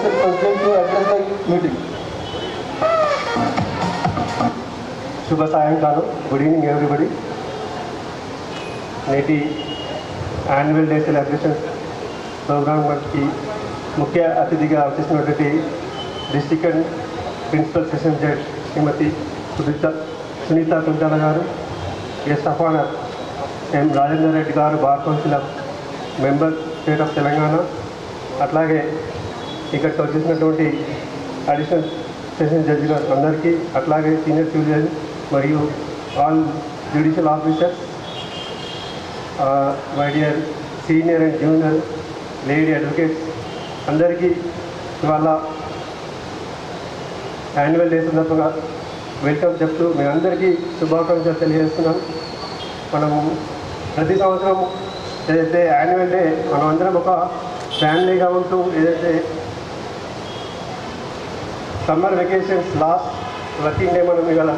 Council President to address the meeting. Shubha Sayakalam. Good evening, everybody. నేటి annual day celebration ప్రోగ్రామ్కి ముఖ్య అతిథిగా వచ్చేసినటువంటి district and principal session judge Shrimati Sunitha Kuntala గారు, guest of honour M Rajender Reddy గారు, bar council of member state of Telangana, అట్లాగే ఇక్కడికి వచ్చేసినటువంటి అడిషనల్ సెషన్ జడ్జి గారు అందరికీ, అట్లాగే సీనియర్ సివిల్ జడ్జి మరియు all judicial officers, my dear senior and junior lady advocates అందరికీ ఇవాళ యాన్యువల్ డే సందర్భంగా వెల్కమ్ చెప్తూ మీ అందరికీ శుభాకాంక్షలు తెలియజేస్తున్నాను. మనము ప్రతి సంవత్సరం ఏదైతే యాన్యువల్ డే మనం అందరం ఒక ఫ్యామిలీగా ఉంటూ ఏదైతే summer vacations last working day మనం ఇవాళ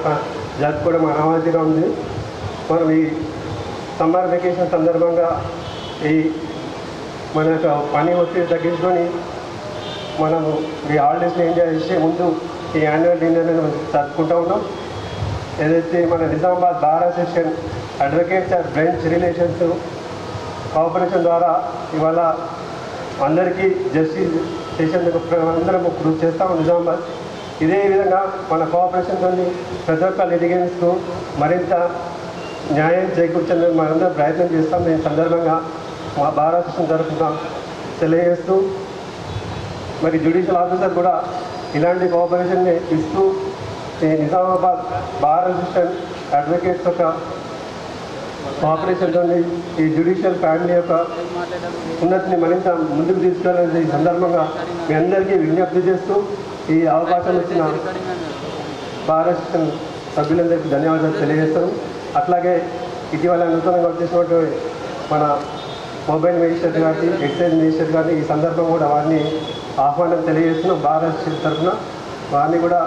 జరుపుకోవడం అనవాయితీగా ఉంది. మనం ఈ సమ్మర్ వెకేషన్ సందర్భంగా ఈ మన యొక్క పని ఒత్తిడి తగ్గించుకొని మనము ఈ హాలిడేస్ని ఎంజాయ్ చేసే ముందు ఈ యాన్యువల్ డిన్నర్ని జరుపుకుంటూ ఉన్నాం. ఏదైతే మన Nizamabad bar association advocates and bench relations cooperation ద్వారా ఇవాళ అందరికీ జస్టిస్ చేసేందుకు అందరం కృషి చేస్తాము నిజామాబాద్. ఇదే విధంగా మన కోఆపరేషన్తో ప్రతి ఒక్క లిటిగెంట్స్కు మరింత న్యాయం చేకూర్చేందుకు మనందరం ప్రయత్నం చేస్తాం. ఈ సందర్భంగా మా బార్ అసోసియేషన్ తరఫున తెలియజేస్తూ మరి జ్యుడిషియల్ ఆఫీసర్ కూడా ఇలాంటి కోఆపరేషన్ని ఇస్తూ ఈ నిజామాబాద్ బార్ అసోసియేషన్ అడ్వకేట్స్ యొక్క కోఆపరేషన్తో ఈ జ్యుడిషియల్ ఫ్యామిలీ యొక్క ఉన్నతిని మరింత ముందుకు తీసుకెళ్ళాలని ఈ సందర్భంగా మీ అందరికీ విజ్ఞప్తి చేస్తూ ఈ అవకాశం ఇచ్చిన బార్ అసోసియేషన్ సభ్యులందరికీ ధన్యవాదాలు తెలియజేస్తాను. అట్లాగే ఇటీవల నూతనంగా వచ్చేసినటువంటి మన మొబైల్ మేజిస్ట్రేట్ గారికి, ఎక్సైజ్ మేజిస్ట్రేట్ గారిని ఈ సందర్భం కూడా వారిని ఆహ్వానం తెలియజేస్తున్నాం. బార్ అసోసియేషన్ తరఫున వారిని కూడా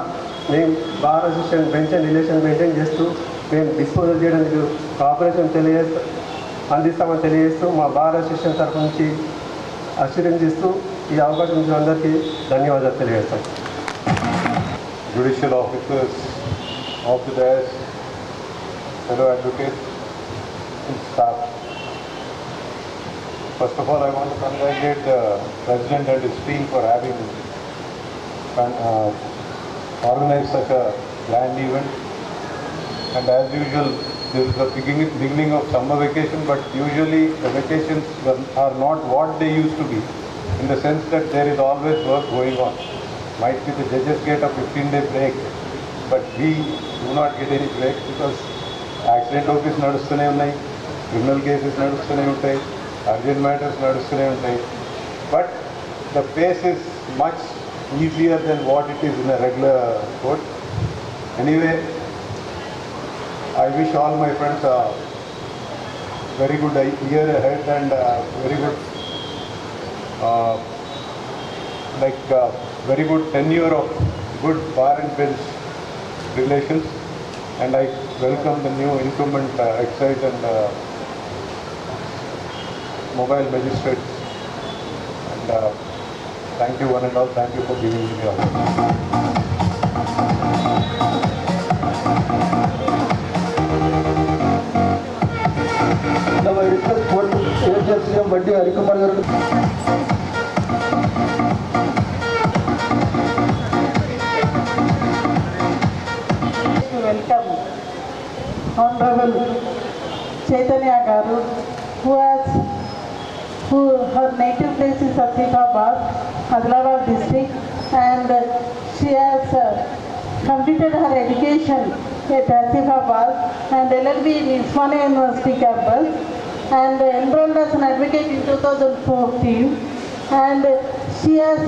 మేము bar association bench and relation maintain చేస్తూ మేము డిస్పోజల్ చేయడానికి కోఆపరేషన్ అందిస్తామని తెలియజేస్తూ మా బార్ అసోసియేషన్ తరఫు నుంచి అష్యూరెన్స్ ఇస్తూ ఈ అవకాశం ఇచ్చిన అందరికీ ధన్యవాదాలు తెలియజేస్తాం. Judicial officers of the dais, fellow advocates and staff. First of all, I want to congratulate the President and his team for having organized such a grand event. And as usual, this is the beginning of summer vacation, but usually the vacations are not what they used to be, in the sense that there is always work going on. Might be the judges get a 15-day break, but we do not get any break because accident office nadustune unnai, criminal cases nadustune untai, urgent matters nadustune untai, but the pace is much easier than what it is in a regular court. Anyway, I wish all my friends a very good year ahead and very good very good tenure of good bar and bench relations, and I welcome the new incumbent excise and mobile magistrates, and thank you one and all, thank you for giving me the opportunity. Now I request for AHCM Vandi Harikumar garu. Welcome Honorable Chaitanya Garu, her native place is Asifabad, Adilabad district, and she has completed her education at Asifabad and LLB in Usmania University campus, and enrolled as an advocate in 2014, and she has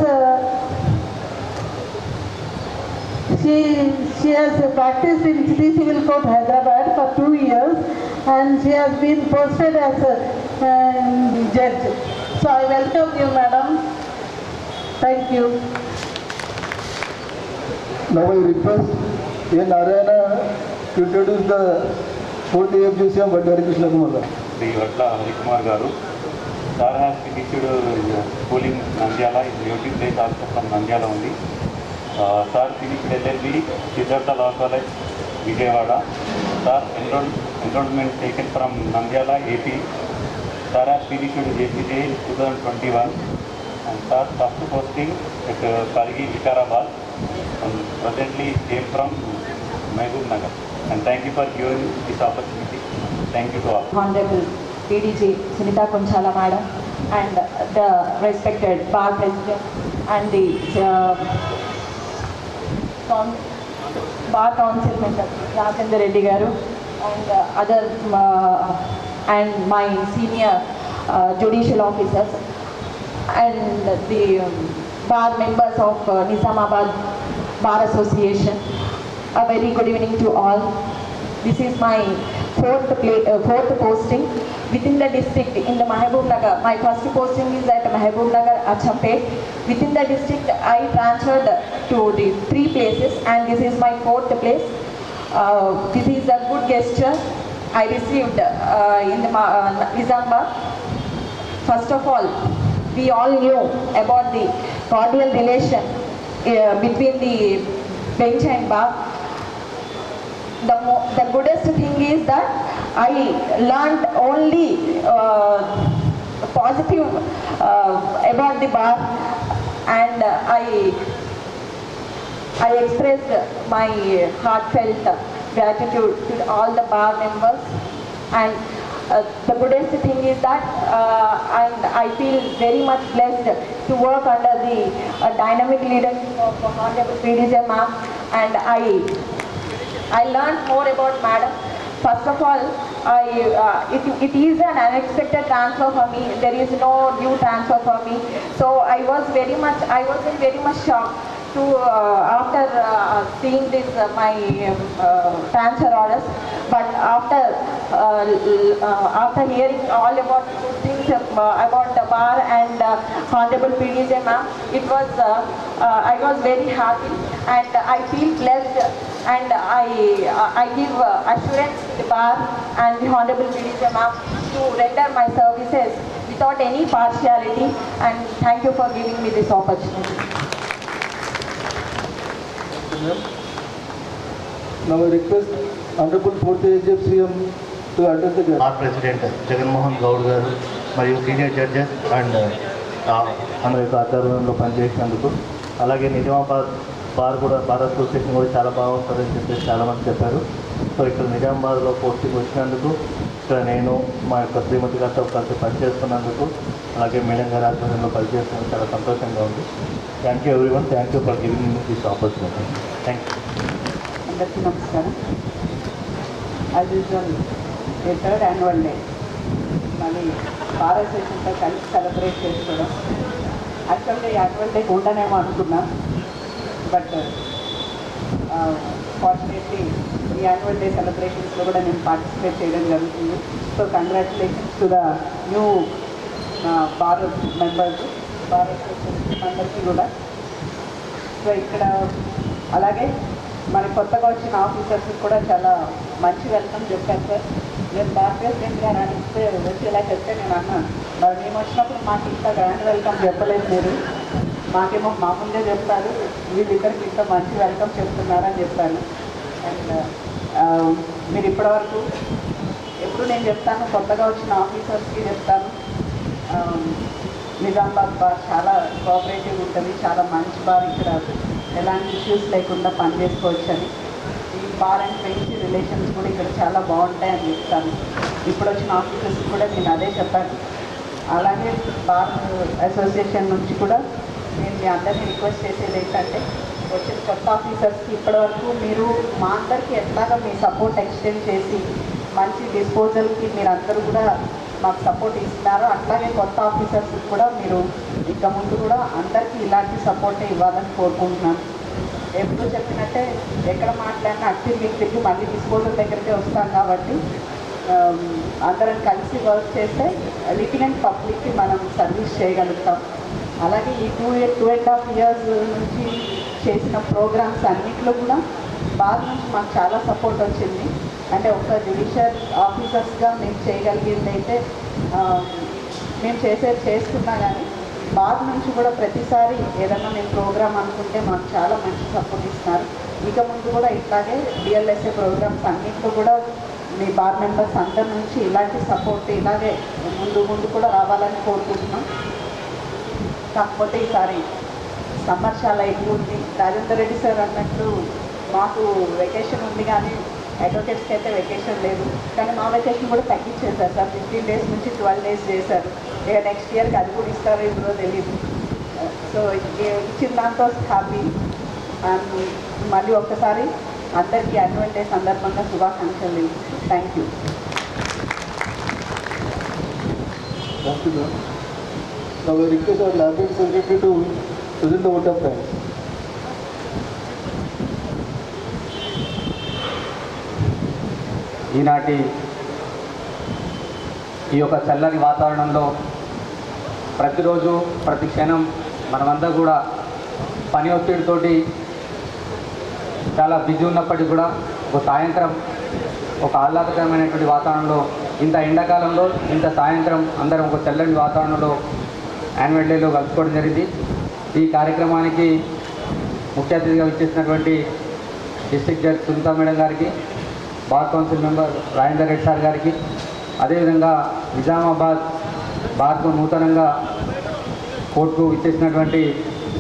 practiced in City Civil Court Hyderabad for 2 years, and she has been posted as a judge. So I welcome you, madam. Thank you. Now I request A. Narayana to introduce the 4th AFGCM Vandi Harikumar. Sri Vatla Harikumar Garu, Sir has finished school in Nandyala. His native place also from Nandyala only. Sir finished LLB, Siddhartha Law College, Vijayawada. Sir enrollment taken from Nandyala, AP. Sir has finished JCJ in 2021. And sir first posting at Kargi, Vikarabad. And presently came from Mehboob Nagar. And thank you for giving this opportunity. Thank you to all. Honorable PDG Sunita Konchala Madam and the respected Bar President and the Bar Council member Rajendra Reddy Garu and other and my senior judicial officers and the bar members of Nizamabad Bar Association. A very good evening to all. This is my fourth posting within the district in the Mehboob Nagar. My first posting is at Mehboob Nagar, Achampet. Within the district, I transferred to the 3 places, and this is my 4th place. This is a good gesture I received in the Nizamabad. First of all, we all knew about the cordial relation between the bench and bar. The goodest thing is that I learned only positive about the bar, and I expressed my heartfelt gratitude to all the bar members. And the goodest thing is that and I feel very much blessed to work under the dynamic leadership of Honorable PDJ ma'am, and I learned more about madam. First of all, it is an unexpected transfer for me. There is no new transfer for me. So I was very much shocked to after seeing this my transfer orders. But after hearing all about good things about the bar and Honorable PDJ ma'am, it was I was very happy and I feel blessed. And I give assurance to the bar and the Honorable PDJ ma'am to render my services without any partiality, and thank you for giving me this opportunity. Now I request Honorable 4th AGF CM to address the Bar President Jagan Mohan Gaud garu మరియు senior judges and అందరి యొక్క ఆధ్వర్యంలో పనిచేసినందుకు, అలాగే Nizamabad bar association కూడా చాలా బాగుంటుందని చెప్పేసి చాలామంది చెప్పారు. సో ఇక్కడ నిజామాబాద్లో పోస్టింగ్ వచ్చినందుకు, ఇక్కడ నేను మా యొక్క శ్రీమతి గారితో కలిసి పనిచేస్తున్నందుకు, అలాగే మేడం గారి ఆధ్వర్యంలో పనిచేస్తున్నందుకు చాలా సంతోషంగా ఉంది. Thank you everyone. Thank you for giving me this opportunity. Thank you. అందరికీ నమస్కారం. యాజ్ యూజువల్ ఈ 3rd యాన్యువల్ డే మళ్ళీ బార్ అసోసియేషన్తో కలిసి సెలబ్రేట్ చేసుకోవడం. యాక్చువల్గా ఈ యాన్యువల్ డే ఉండనేమో అనుకున్నా, బట్ ఫార్చునేట్లీ ఈ యాన్యువల్ డే సెలబ్రేషన్స్లో కూడా నేను పార్టిసిపేట్ చేయడం జరుగుతుంది. So congratulations to the new bar members, bar association అందరికీ కూడా. సో ఇక్కడ అలాగే మన కొత్తగా వచ్చిన ఆఫీసర్స్ కూడా చాలా మంచి వెల్కమ్ చెప్పారు సార్. నేను బార్ ప్రెసిడెంట్ గారు అనిపిస్తే వచ్చి ఇలా చెప్తే నేను అన్నాను, మరి మేము వచ్చినప్పుడు మాకు ఇంత గ్రాండ్ వెల్కమ్ చెప్పలేదు మీరు, మాకేమో మామూలుగా చెప్తారు, వీళ్ళిద్దరికి ఇంత మంచి వెల్కమ్ చెప్తున్నారని చెప్పాను. అండ్ మీరు ఇప్పటివరకు ఎప్పుడు నేను చెప్తాను, కొత్తగా వచ్చిన ఆఫీసర్స్కి చెప్తాను, నిజామాబాద్ బార్ చాలా కోఆపరేటివ్ ఉంటుంది, చాలా మంచి బార్, ఇక్కడ ఎలాంటి ఇష్యూస్ లేకుండా పనిచేసుకోవచ్చు అని. ఈ బార్ అండ్ ఫ్రెండ్స్ రిలేషన్స్ కూడా ఇక్కడ చాలా బాగుంటాయని చెప్తాను. ఇప్పుడు వచ్చిన ఆఫీసర్స్ కూడా నేను అదే చెప్పాను. అలాగే బార్ అసోసియేషన్ నుంచి కూడా నేను మీ అందరినీ రిక్వెస్ట్ చేసేది ఏంటంటే, వచ్చిన కొత్త ఆఫీసర్స్కి ఇప్పటివరకు మీరు మా అందరికీ ఎట్లాగా మీ సపోర్ట్ ఎక్స్టెండ్ చేసి మంచి డిస్పోజల్కి మీరు అందరూ కూడా మాకు సపోర్ట్ ఇస్తున్నారు, అట్లాగే కొత్త ఆఫీసర్స్కి కూడా మీరు ఇక ముందు కూడా అందరికీ ఇలాంటి సపోర్టే ఇవ్వాలని కోరుకుంటున్నాను. ఎప్పుడు చెప్పినట్టే ఎక్కడ మాట్లాడినా తిరిగి మళ్ళీ డిస్పోజల్ దగ్గరికే వస్తాం కాబట్టి అందరం కలిసి వర్క్ చేస్తే లిటిగెంట్ పబ్లిక్కి మనం సర్వీస్ చేయగలుగుతాం. అలాగే ఈ 2.5 years నుంచి చేసిన ప్రోగ్రామ్స్ అన్నింటిలో కూడా బార్ నుంచి మాకు చాలా సపోర్ట్ వచ్చింది. అంటే ఒక జ్యుడిషియల్ ఆఫీసర్స్గా మేము చేయగలిగింది అయితే మేము చేస్తున్నా కానీ బార్ నుంచి కూడా ప్రతిసారి ఏదన్నా మేము ప్రోగ్రామ్ అనుకుంటే మాకు చాలా మంచి సపోర్ట్ ఇస్తున్నారు. ఇక ముందు కూడా ఇట్లాగే డిఎల్ఎస్ఏ ప్రోగ్రామ్స్ అన్నింటిలో కూడా మీ బార్ మెంబర్స్ అందరి నుంచి ఇలాంటి సపోర్ట్ ఇలాగే ముందు కూడా రావాలని కోరుకుంటున్నాం. కాకపోతే ఈసారి సమ్మర్ చాలా ఎక్కువ ఉంది. రాజేందర్ రెడ్డి సార్ అన్నట్టు మాకు వెకేషన్ ఉంది కానీ అడ్వకేట్స్కి అయితే వెకేషన్ లేదు. కానీ మా వెకేషన్ కూడా తగ్గించేశారు సార్. 15 days నుంచి 12 days చేశారు. ఇక నెక్స్ట్ ఇయర్కి అది కూడా ఇస్తారో ఇవ్వరో తెలియదు. సో ఇచ్చిన దాంతో హ్యాపీ. అండ్ మళ్ళీ ఒక్కసారి అందరికీ యాన్యువల్ డే సందర్భంగా శుభాకాంక్షలు. Thank you. Now I request our library secretary to present the vote of thanks. ఈనాటి ఈ యొక్క చల్లని వాతావరణంలో ప్రతిరోజు ప్రతి క్షణం మనమంతా కూడా పని ఒత్తిడితోటి చాలా బిజీ ఉన్నప్పటికీ కూడా ఒక సాయంత్రం ఒక ఆహ్లాదకరమైనటువంటి వాతావరణంలో ఇంత ఎండాకాలంలో ఇంత సాయంత్రం అందరం ఒక చల్లని వాతావరణంలో యాన్యువల్ డేలో కలుసుకోవడం జరిగింది. ఈ కార్యక్రమానికి ముఖ్య అతిథిగా విచ్చేసినటువంటి డిస్ట్రిక్ట్ జడ్జ్ సునీతా మేడం గారికి, bar council member Rajender Reddy sir గారికి, అదేవిధంగా నిజామాబాద్ బార్కు నూతనంగా కోర్టుకు విచ్చేసినటువంటి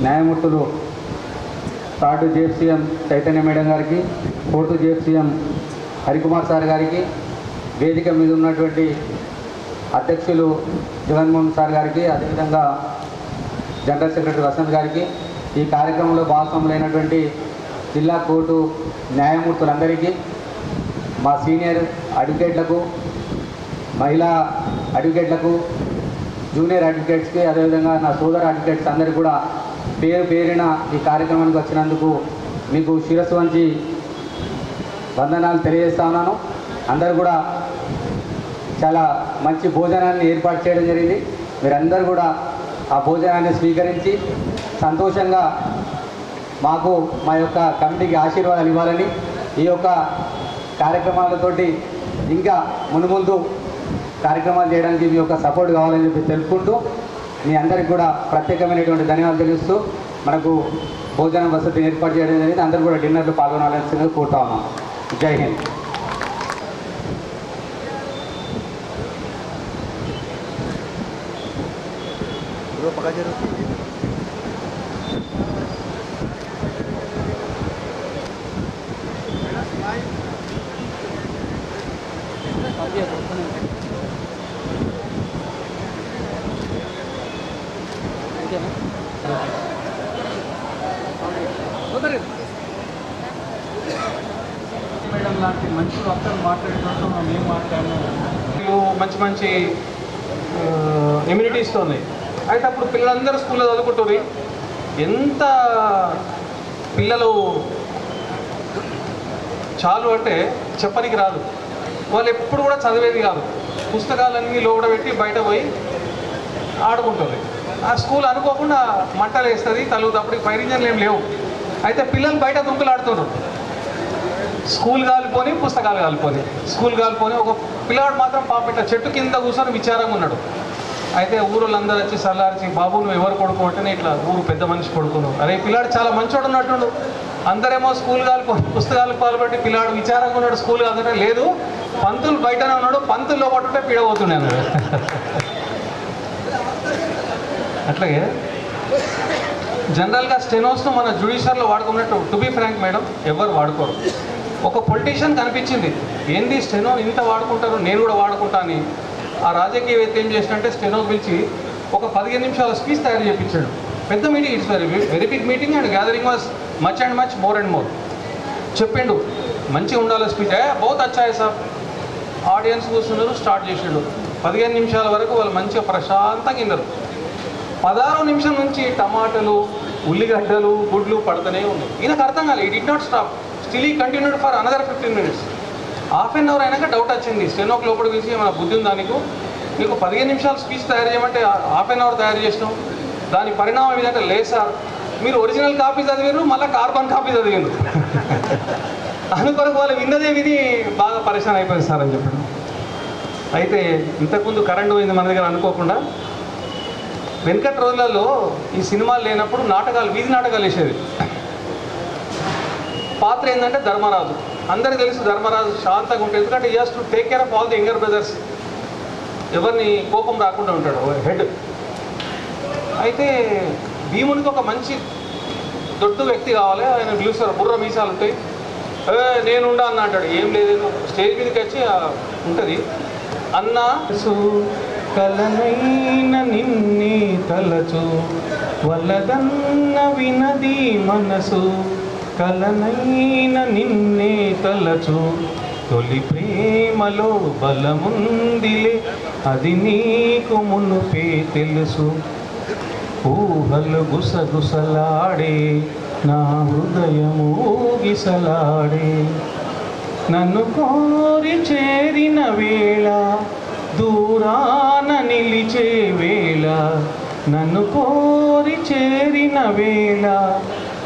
న్యాయమూర్తులు 3rd JFCM చైతన్య మేడం గారికి, 4th JFCM హరికుమార్ సార్ గారికి, వేదిక మీద ఉన్నటువంటి అధ్యక్షులు జగన్మోహన్ సార్ గారికి, అదేవిధంగా జనరల్ సెక్రటరీ వసంత్ గారికి, ఈ కార్యక్రమంలో భాగస్వాములైనటువంటి జిల్లా కోర్టు న్యాయమూర్తులందరికీ, మా సీనియర్ అడ్వకేట్లకు, మహిళా అడ్వకేట్లకు, జూనియర్ అడ్వకేట్స్కి, అదేవిధంగా నా సోదర అడ్వకేట్స్ అందరికీ కూడా పేరు పేరిన ఈ కార్యక్రమానికి వచ్చినందుకు మీకు శిరస్సు వంచి వందనాలు తెలియజేస్తా ఉన్నాను. అందరూ కూడా చాలా మంచి భోజనాన్ని ఏర్పాటు చేయడం జరిగింది. మీరందరూ కూడా ఆ భోజనాన్ని స్వీకరించి సంతోషంగా మాకు మా యొక్క కమిటీకి ఆశీర్వాదాలు ఇవ్వాలని, ఈ యొక్క కార్యక్రమాలతోటి ఇంకా మునుముందు కార్యక్రమాలు చేయడానికి మీ యొక్క సపోర్ట్ కావాలని చెప్పి తెలుపుకుంటూ మీ అందరికి కూడా ప్రత్యేకమైనటువంటి ధన్యవాదాలు తెలుస్తూ మనకు భోజనం వసతి ఏర్పాటు చేయడం జరిగింది. అందరూ కూడా డిన్నర్లో పాల్గొనాల్సిందిగా కోరుతా ఉన్నాం. జై హింద్. మేడం లాంటి మంచి డాక్టర్ మాట్లాడినట్టు మేము మాట్లాడాము. మంచి మంచి ఇమ్యూనిటీస్తో ఉన్నాయి. అయితే అప్పుడు పిల్లలందరూ స్కూల్లో చదువుకుంటారు. ఎంత పిల్లలు చాలు అంటే చెప్పనికి రాదు. వాళ్ళు ఎప్పుడు కూడా చదివేది కాదు. పుస్తకాలన్నీ లోపల పెట్టి బయట పోయి ఆడుకుంటుంది. ఆ స్కూల్ అనుకోకుండా మంటలు వేస్తుంది, తలుగుతప్పుడు ఫైర్ ఇంజన్లు ఏం లేవు. అయితే పిల్లలు బయట దుంకులు ఆడుతున్నారు. స్కూల్ కాలిపోని, పుస్తకాలు కాలిపోని, స్కూల్ కాలిపోని. ఒక పిల్లవాడు మాత్రం పాప చెట్టు కింద కూర్చొని విచారంగా ఉన్నాడు. అయితే ఊరోళ్ళందరూ వచ్చి సల్లారిచి, బాబు నువ్వు ఎవరు కొడుకు అంటేనే ఇట్లా ఊరు పెద్ద మనిషి కొడుకున్నావు. అరే పిల్లాడు చాలా మంచోడు ఉన్నట్టుండు. అందరేమో స్కూల్ కాలిపోయి పుస్తకాలు పాల్పట్టి పిల్లాడు విచారంగా ఉన్నాడు. స్కూల్ కాదంటే లేదు, పంతులు బయటనే ఉన్నాడు, పంతుల్లో పట్టుంటే పీడబోతుండే అన్నాడు. అట్లాగే జనరల్గా స్టెనోస్ను మన జ్యుడిషియర్లో వాడుకున్నట్టు టు బీ ఫ్రాంక్ మేడం ఎవరు వాడుకోరు. ఒక పొలిటీషియన్ కనిపించింది, ఏంది స్టెనో ఇంత వాడుకుంటారు, నేను కూడా వాడుకుంటా అని. ఆ రాజకీయవేత్త ఏం చేసినంటే స్టెనో పిలిచి ఒక 15 నిమిషాల స్పీచ్ తయారు చేయించాడు. పెద్ద meeting, it's very big meeting and gathering was much and much more and more. చెప్పిండు మంచిగా ఉండాలి స్పీచ్. బహుత్ అచ్చాయి సార్. ఆడియన్స్ కూర్చున్నారు, స్టార్ట్ చేసిండు. 15 నిమిషాల వరకు వాళ్ళు మంచిగా ప్రశాంతంగా విన్నారు. 16వ నిమిషం నుంచి టమాటాలు, ఉల్లిగడ్డలు, గుడ్లు పడుతూనే ఉన్నాయి. ఈయనకు అర్థం కాలేదు. He did not stop. Still he continued for another 15 minutes. Half an hour అయినాక డౌట్ వచ్చింది. స్టెనోకి లోపల వేసి ఏమైనా బుద్ధి ఉందా నీకు 15 నిమిషాలు స్పీచ్ తయారు చేయమంటే హాఫ్ అన్ అవర్ తయారు చేసినాం. దాని పరిణామం ఏదంటే లేదు సార్, మీరు ఒరిజినల్ కాపీ చదివారు, మళ్ళీ కార్బన్ కాపీ చదివారు. అనుకొరకు వాళ్ళు విన్నదే విని బాగా పరిశాన్ అయిపోయింది సార్ అని చెప్పాడు. అయితే ఇంతకుముందు కరెంట్ పోయింది మన దగ్గర అనుకోకుండా. వెనకటి రోజులలో ఈ సినిమాలు లేనప్పుడు నాటకాలు, వీధి నాటకాలు వేసేది. పాత్ర ఏంటంటే ధర్మరాజు. అందరికీ తెలుసు ధర్మరాజు శాంతంగా ఉంటుంది, ఎందుకంటే ఈ has to take care of all the younger brothers. ఎవరిని కోపం రాకుండా ఉంటాడు హెడ్. అయితే భీమునికి ఒక మంచి దొడ్డు వ్యక్తి కావాలి, ఆయన పిలుస్తారు, బుర్ర మీసాలు ఉంటాయి. నేనుండా అన్న అంటాడు. ఏం లేదు, స్టేజ్ మీదకి వచ్చి ఉంటుంది. అన్నా కలనైన నిన్నే తలచు వలదన్న వినది మనసు, కలనైన నిన్నే తలచు తొలి ప్రేమలో బలముందిలే, అది నీకు మునుపే తెలుసు. ఊహలు గుసగుసలాడే నా హృదయము గిసలాడే, నన్ను కోరి చేరిన వేళ దూరాన నిలిచే వేళ, నన్ను కోరి చేరిన వేళ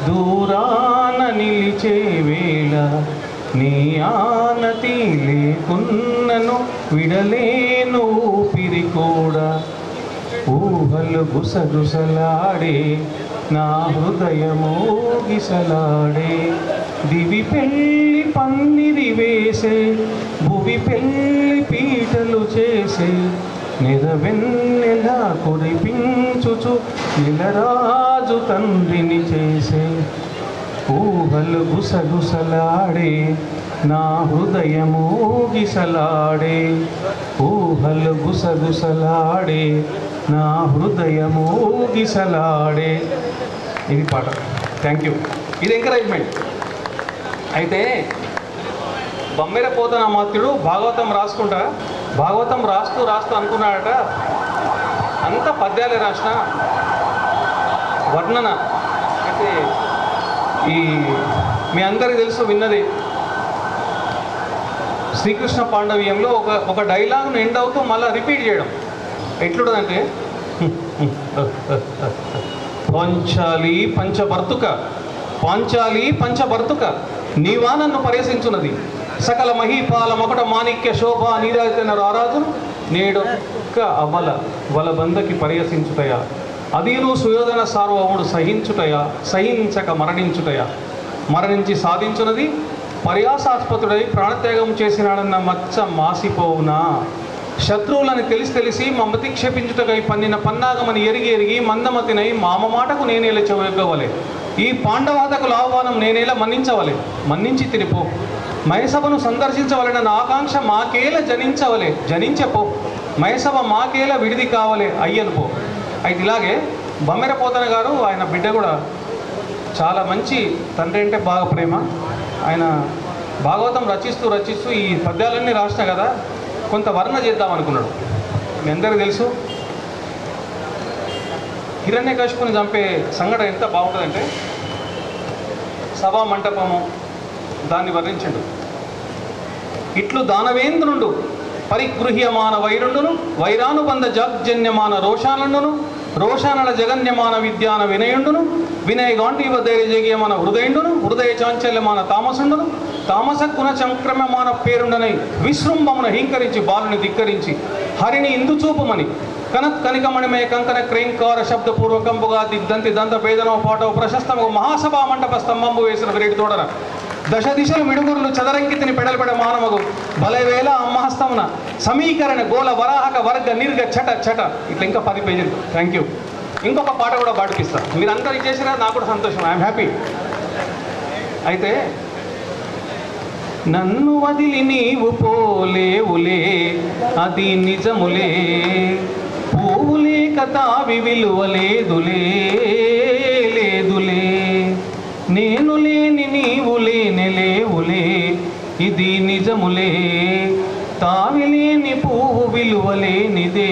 దూరాన నిలిచే వేళ, నీ ఆనతి లేకున్నను విడలేను ఊపిరి కూడా. ఊహలు గుసగుసలాడే నా హృదయము గిసలాడే, దివి పెళ్ళి పన్నిరి వేసే భువి పెళ్ళి పీటలు చేసే, నిరవెన్నెలా కురిపించుచు నిలరాజు తండ్రిని చేసే. ఊహలు గుసగుసలాడే నా హృదయము గిసలాడే, ఊహలు గుసగుసలాడే నా హృదయము గిసలాడే. ఇది పాట. Thank you. ఇది ఎంకరేజ్మెంట్. అయితే బమ్మెర పోతన మాత్రుడు భాగవతం రాస్తూ అనుకున్నాడట, అంత పద్యాలే రాసిన వర్ణన. అయితే ఈ మీ అందరికీ తెలుసు, విన్నది శ్రీకృష్ణ పాండవీయంలో ఒక డైలాగ్ను ఎండ్ అవుతూ మళ్ళీ రిపీట్ చేయడం ఎట్లుంటుందంటే, పాంచాలి పంచభర్తుక నీవా నన్ను పర్యసించున్నది, సకల మహీపాల మొకట మాణిక్య శోభ నీరాజన రారాజును నేడొక్క అబల వలబందకి పర్యసించుటయా, అదీను సుయోధన సార్వముడు సహించక మరణించి సాధించున్నది, పర్యాసాస్పతుడై ప్రాణత్యాగం చేసినాడన్న మచ్చ మాసిపోవునా, శత్రువులని తెలిసి మమతి క్షేపించుటకై పన్నిన పన్నాగమని ఎరిగి మందమతినై మామ మాటకు నేనేలా చెవగవలే, ఈ పాండవాదకుల ఆహ్వానం నేనేలా మన్నించి తిరిపో, మయసభను సందర్శించవలెనన్న ఆకాంక్ష మాకేల జనించపో, మయసభ మాకేల విడిది కావలే అయ్యను పో. అయితే ఇలాగే బమ్మెర పోతన గారు, ఆయన బిడ్డ కూడా చాలా మంచి తండ్రి, అంటే బాగా ప్రేమ. ఆయన భాగవతం రచిస్తూ ఈ పద్యాలన్నీ రాసిన కదా, కొంత వర్ణ చేద్దాం అనుకున్నాడు. మీ అందరికీ తెలుసు హిరణ్యకశిపుని చంపే సంఘటన ఎంత బాగుంటుందంటే, సభా మంటపము దాన్ని వర్ణించండు. ఇట్లు దానవేంద్రుండు పరిగృహ్యమాన వైరుండును, వైరానుబంధ జాగ్జన్యమాన రోషానల జగన్యమాన విద్యాన వినయుండును, వినయగాంటీవ ధైర్య జగయమాన హృదయుండును, హృదయ చాంచల్యమాన తామసుండును, తామస గుణ సంక్రమ్యమాన పేరుండనై విశృంభమున హీంకరించి బాలుని ధిక్కరించి హరిని ఇందుచూపమని కనికమణిమయ కంకణ క్రైంకార శబ్దపూర్వకంబుగా దిగ్దంతి దంత భేదనో పాటో ప్రశస్తము మహాసభా మంటప స్తంభంబు వేసిన విరేటి తోడన దశ దిశలు మిడుగురులు చదరంకితిని పెడల్పెడ మానమగు బలవేళ అమ్మహస్తమున సమీకరణ గోల వరాహక వర్గ నిర్గ చట ఇట్లా ఇంకా 10 పేజీలు. Thank you. ఇంకొక పాట కూడా పాడిపిస్తాను. మీరు అందరూ చేసినా నాకు కూడా సంతోషం, ఐఎమ్ హ్యాపీ. అయితే నన్ను వదిలి నీవు పోలేవులే అది నిజములే, పువ్వులే కథావి విలువలేదులే, నేను లేని నీవు లేవులే ఇది నిజములే, తావి లేని పువ్వు విలువలేనిదే,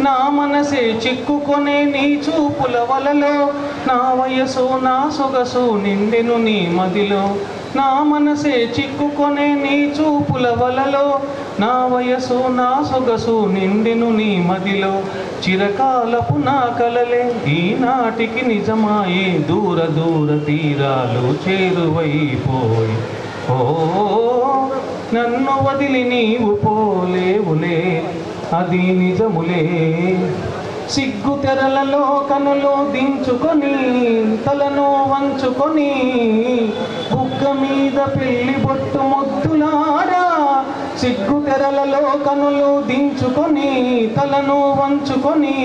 నా మనసే చిక్కుకొనే నీ చూపుల వలలో, నా వయసు నా సొగసు నిండెను నీ మదిలో, నా మనసే చిక్కుకొనే నీ చూపుల వలలో, నా వయసు నా సొగసు నిండెను నీ మదిలో, చిరకాలపు నా కలలే ఈనాటికి నిజమాయే, దూర తీరాలు చేరువైపోయి, ఓ నన్ను వదిలి నీవు పోలేవులే అది నిజములే. సిగ్గు తెరలలో కనులు దించుకొని తలను వంచుకొని బుగ్గ మీద పెళ్లి బొట్టు ముద్దులారా. సిగ్గు తెరలలో కనులు దించుకొని తలను వంచుకొని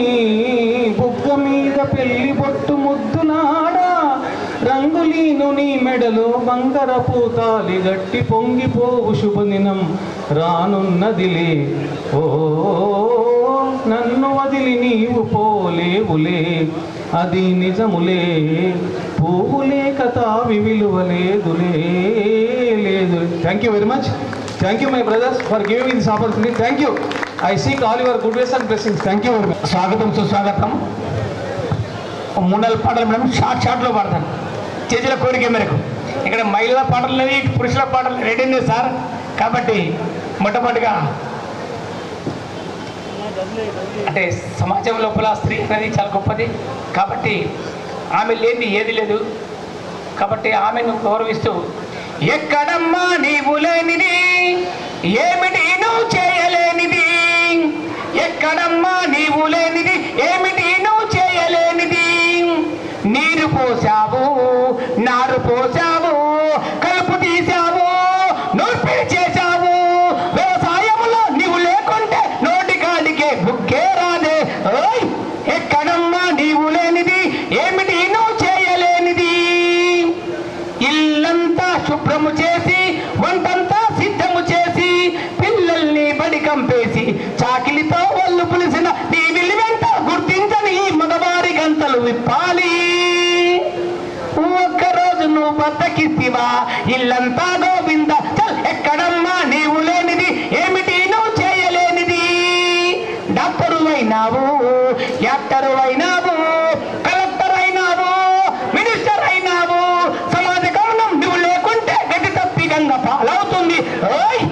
బుగ్గ మీద పెళ్లి బొట్టు ముద్దులాడా. రంగులీను నీ మెడలో బంగార పూతాలి గట్టి పొంగిపోవు శుభదినం రానున్నదిలే. ఓ నన్ను వదిలి నీవు పోలేవులే, అది నిజములే. పువ్వులే కథావి విలువలేదులే లేదు. Thank you very much. Thank you my brothers for giving me this opportunity. Thank you. I seek all your good wishes and blessings. Thank you very much. స్వాగతం సుస్వాగతం. 3-4 పాటలు మేడం షార్ట్లో పాడతాను చేతుల కోరిక మేరకు. ఇక్కడ మహిళల పాటలు లేవి, పురుషుల పాటలు రెడీ ఉన్నాయి సార్. కాబట్టి మొట్టమొదటిగా అంటే సమాజం లోపల స్త్రీ అనేది చాలా గొప్పది. కాబట్టి ఆమె లేనిది ఏది లేదు. కాబట్టి ఆమెను గౌరవిస్తూ ఎక్కడమ్మా నీవు లేనిది, ఏమిటి నువ్వు చేయలేనిది, ఎక్కడమ్మా నీవు లేనిది, ఏమిటి నువ్వు చేయలేనిది. నీరు పోసావు, నారు పోసావు, కలుపు తీసావు, నూర్పిడి చేశావు. వ్యవసాయంలో నీవు లేకుంటే నోటికాడికే బుక్కే రాదే. ఓయ్ ఎక్కడమ్మా నీవు లేనిది, ఏమిటి నువ్వు చేయలేనిది. ఇల్లంతా శుభ్రము చేసి, వంటంతా సిద్ధము చేసి, పిల్లల్ని బడి కంపేసి, చాకిలితో ఒళ్ళు పులిసిన నీ విలువెంత గుర్తించని ఈ మగవారి గంతలు విప్పాలి. ఒక్కరోజు నువ్వు బద్దకిస్తివా, ఇల్లంతా గోవింద. చల్ ఎక్కడమ్మా నీవు లేనిది, ఏమిటి నువ్వు చేయలేనిది. డాక్టరు అయినావు, యాక్టరు అయినావు, కలెక్టర్ అయినావు, మినిస్టర్ అయినావు. సమాజ గమనం నువ్వు లేకుంటే గతి తప్పి గంగ పాలవుతుంది. ఓయ్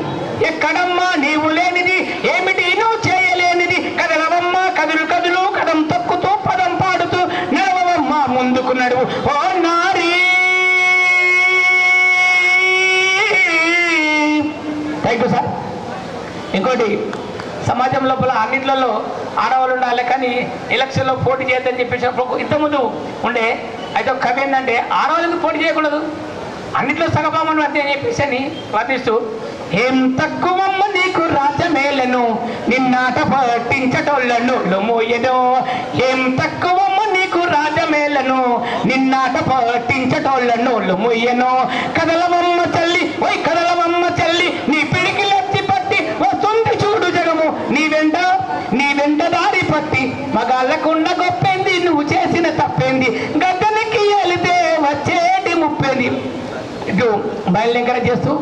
ఎక్కడమ్మా నీవు లేనిది, ఏమిటి నువ్వు చేయలేనిది. కదలవమ్మ కదులు కదులు, కదం తొక్కుతూ పదం పాడుతూ నడవమ్మ ముందుకు నడువు. ఓ నారీ. Thank you sir. ఇంకోటి సమాజం లోపల అన్నింటిలో ఆడవాళ్ళు ఉండాలి, కానీ ఎలక్షన్లో పోటీ చేయొద్దని చెప్పేసినప్పుడు ఇంతకుముందు ఉండే అయితే ఒక కవి ఏంటంటే ఆడవాళ్ళకి పోటీ చేయకూడదు, అన్నింటిలో సగభామను అంతే అని చెప్పేసి అని వర్తిస్తూ ఏం తక్కువమ్మ నీకు రాజమేలను, నిన్నాట పట్టించటోళ్ళను లొమోయను. ఏం తక్కువమ్మ నీకు రాజమేలను, నిన్నాట పట్టించటోళ్ళను లొమోయను. కదలవమ్మ చల్లి, ఓయ్ కదలవమ్మ చల్లి, నీ పిడికిలెత్తి పట్టి వస్తుంది చూడు జగము. నీ వెంట దారి పట్టి మగాళ్ళకున్న గొప్పేంది, నువ్వు చేసిన తప్పేంది, గద్దనికి వెళితే వచ్చేటి ముప్పేంది. ఇటు బయలుదేర చేస్తూ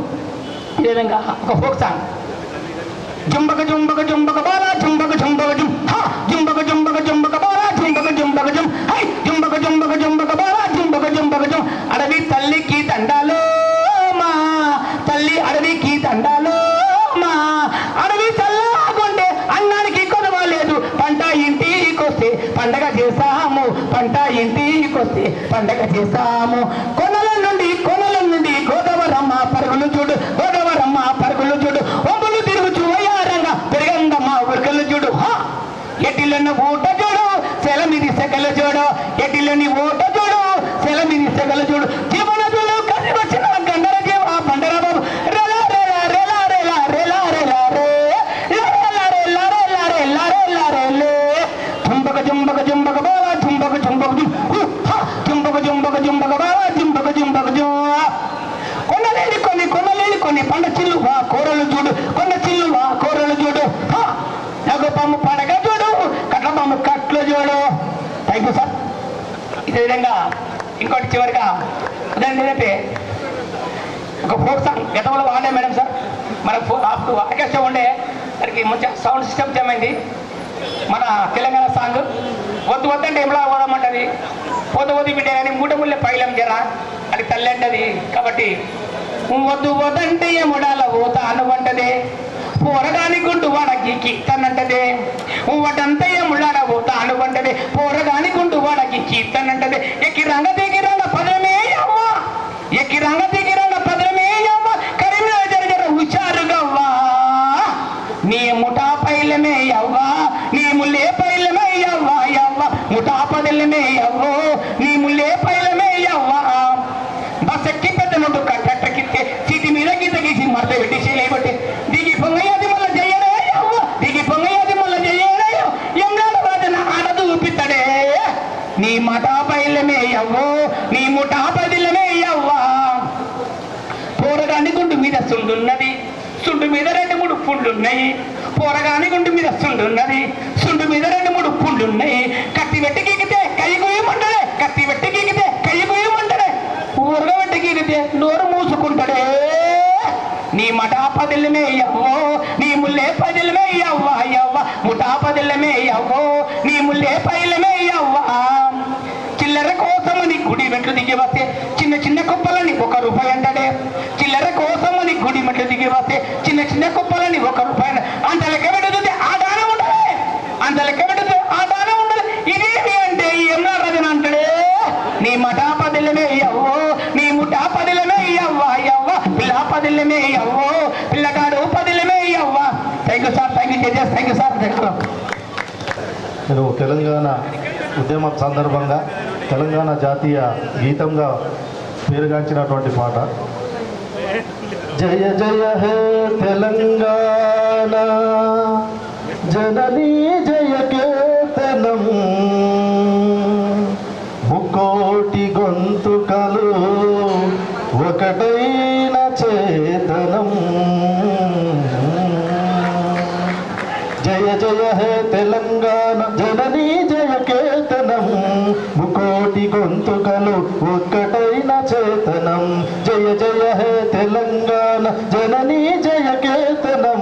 ఈ విధంగా ఒక ఫోక్ సాంగ్. జుంబక జుంబక జుంబక బాలా జుంబక జుంబక జుం, జుంబక జుంబక జుంబక బాలా జుంబక జుంబక జుం, హై జుంబక జుంబక జుంబక బాలా జుంబక జుంబక జుం. అడవి తల్లికి దండాలో మా తల్లి, అడవికి దండాలో మా. అడవి చల్లాగుంటే అన్నానికి కొదవలేదు. పంట ఇంటికొస్తే పండగ చేస్తాము, పంట ఇంటికొస్తే పండగ చేస్తాము. కొనల నుండి గోదావరమ్మ పరుగులు చూడు, గోదావరమ్మ పరుగులు చూడు. ఒంబులు తిరుగుచు వయ్యారంగా పెరిగందమ్మ ఉరకలు చూడు. ఎటిలని ఊట చూడు, సెలమిది సెగలు చూడు. ఎటిలని ఊట చూడు, సెలమిది సెగలు చూడు. జీవన చూడు కలిసి వచ్చిన గండర జీవ బండర బాబు. రెలా రెలా రెలా రెలా రెలా రెలా రే రెలా రెలా రెలా రెలా రెలా రెలే. జుంబక జుంబక జుంబక బాలా జుంబక జుంబక జుం, జుంబక జుంబక జుంబక బాలా జుంబక జుంబక జుం. కొన్ని పండ చిల్లువా కూరలు చూడు, కొండ చిల్లువా కూరలు చూడు. నగపాము పడగ చూడు, కట్లపాము కట్లు చూడు. Thank you sir. ఇదే విధంగా ఇంకోటి చివరిగా అదండి ఏంటంటే ఒక ఫోక్ సాంగ్ గతంలో వాడే మేడం సార్. మనకు అప్పుడు ఆర్కెస్ట్రా ఉండే దానికి మంచిగా సౌండ్ సిస్టమ్ ఏమైంది. మన తెలంగాణ సాంగ్ వద్దు వద్దంటే ఎమలా పోదామంటది, పోత వద్దు బిడ్డ కానీ మూట ముళ్ళే పైలం జరా అది తల్లి అంటది. కాబట్టి వద్దు వదంటే ఎముడాల పోతా అనువంటదే, పోరగాని గుండు వాడకి కీర్తనంటదే. వడంతా ఎముడాల పోతా అనువంటదే, పోరగాని గుండు వాడకి కీర్తనంటదే. ఎక్కి రంగ దిగిరంగ పదమే అమ్మ, ఎక్కి రంగ దిగిరంగ పదమే అమ్మ. కరీంనగర్ జర హుషారుగవ్వా, నీ ముఠా పైలమే అవ్వ. పైలమే అవ్వో నీ ముఠా పదిలమే అవ్వా పోరగాని గుండు మీద సుండున్నది సుండు మీద 2-3 పుండ్లున్నాయి పోరగాని గుండు మీద సుండున్నది సుండు మీద 2-3 పుండ్లున్నాయి కత్తి పెట్టి గీకితే కయ్యగోయమంటాడే కత్తి పెట్టి గీకితే కయ్యగోయమంటాడే ఊరగ పెట్టి గీకితే నోరు మూసుకుంటాడే నీ మఠా పదిలమే అవ్వో నీ ముల్లే పదిలమే అవ్వా అవ్వ ముఠా పదిలమే అవ్వో నీ ముల్లే పైలమే అవ్వా చిల్లర కోసమని గుడి మెట్లు దిగి వస్తే చిన్న చిన్న కుప్పలని ₹1 అంటాడే చిల్లర కోసమని గుడి మెట్లు దిగి వస్తే చిన్న చిన్న కుప్పలని ₹1 అంత లెక్క పెడుతుంది ఆ దానం ఉండదు అంత లెక్క పెడుతుంది ఆ దానం ఉండదు ఇదేమి అంటే ఏమన్నా రజన అంటాడే నీ మఠా పదిలమే అవ్వో నీ ముఠా పదిలమే అవ్వా అవ్వ పిల్ల పదిలమే అవ్వో పిల్లగాడు పదిలమే అవ్వా thank you sir thank you thank you sir thank you. నేను తెలంగాణ ఉద్యమం సందర్భంగా తెలంగాణ జాతీయ గీతంగా పేరుగాంచినటువంటి పాట జయ జయ హే తెలంగాణ జననీ జయ కేతనం ముకోటి గొంతుకలు ఒకటైన చేతనం జయ జయ హే తెలంగాణ జననీ జయ కేతనం ముకోటి గొంతుకలు ఒక్కటైన చేతనం జయ జయ హే తెలంగాణ జననీ జయ కేతనం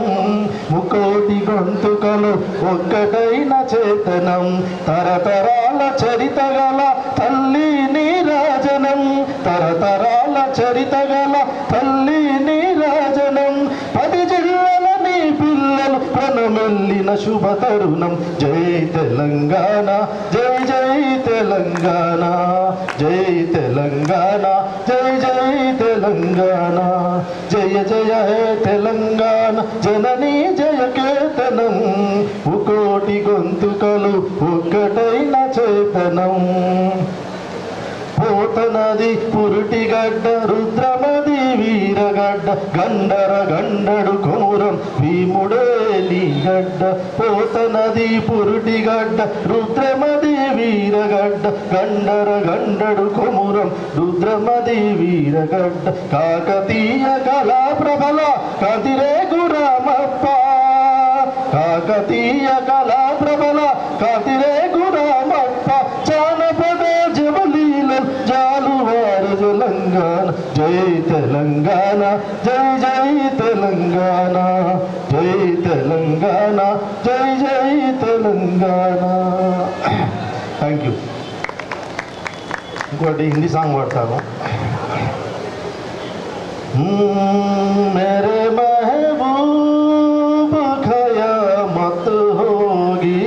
ముకోటి గొంతుకలు ఒక్కటైన చేతనం తరతరాల చరిత గల తల్లి నీరాజనం తరతరాల చరిత గల తల్లి నీరాజనం 10 జిల్లాల నీ పిల్లలు ప్రణమెల్లిన శుభ తరుణం జై తెలంగాణ జై జై తెలంగాణ జై తెలంగాణ జై జై తెలంగాణ జయ జయ హే తెలంగాణ జననీ జయ కేతనం ముకోటి గొంతుకలు ఒక్కటైన చేతనం పోతనది పురుటిగడ్డ రుద్రమది వీరగడ్డ గండర గండడు కొమురం భీముడేలి గడ్డ పోతనది పురుటిగడ్డ రుద్రమది వీరగడ్డ గండర గండడు కొమురం రుద్రమది వీరగడ్డ కాకతీయ కళా ప్రబల కదిరే గురామప్ప కాకతీయ కళా ప్రబల కదిరే గురామప్ప జానపద జాలువారు తెలంగాణ జై తెలంగాణ జై జై తెలంగాణ జై తెలంగాణ జై జై తెలంగాణ. Thank you. ఇంకోటి హిందీ సాంగ్ పాడతాను. मेरे महबूब क़यामत होगी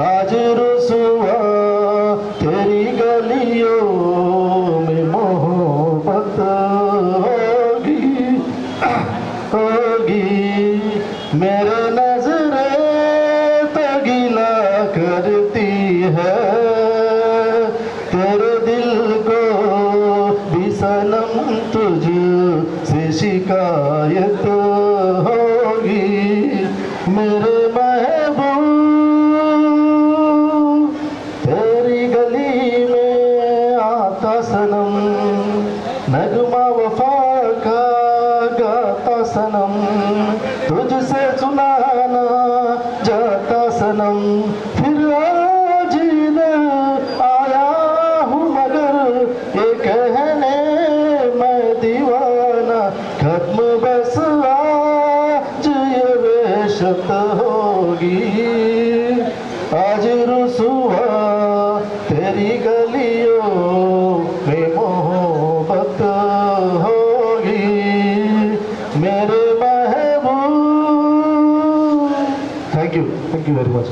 आज रुसवा तेरी गलियों में मोहब्बत होगी होगी मेरे नजरें तगिला करती है तेरे दिल को भी सनम तुझ से शिकायत होगी मेरे महबूब तेरी गली में आता सनम नगमा वफा का गाता सनम तुझसे सुनाना जाता सनम फिर आज आया हूँ मगर ये कहने मैं दीवाना खत्म बस आज ये वेशत होगी आज रुसवा तेरी गलियों में मोहब्बत होगी मेरे महबूब. Thank you very much.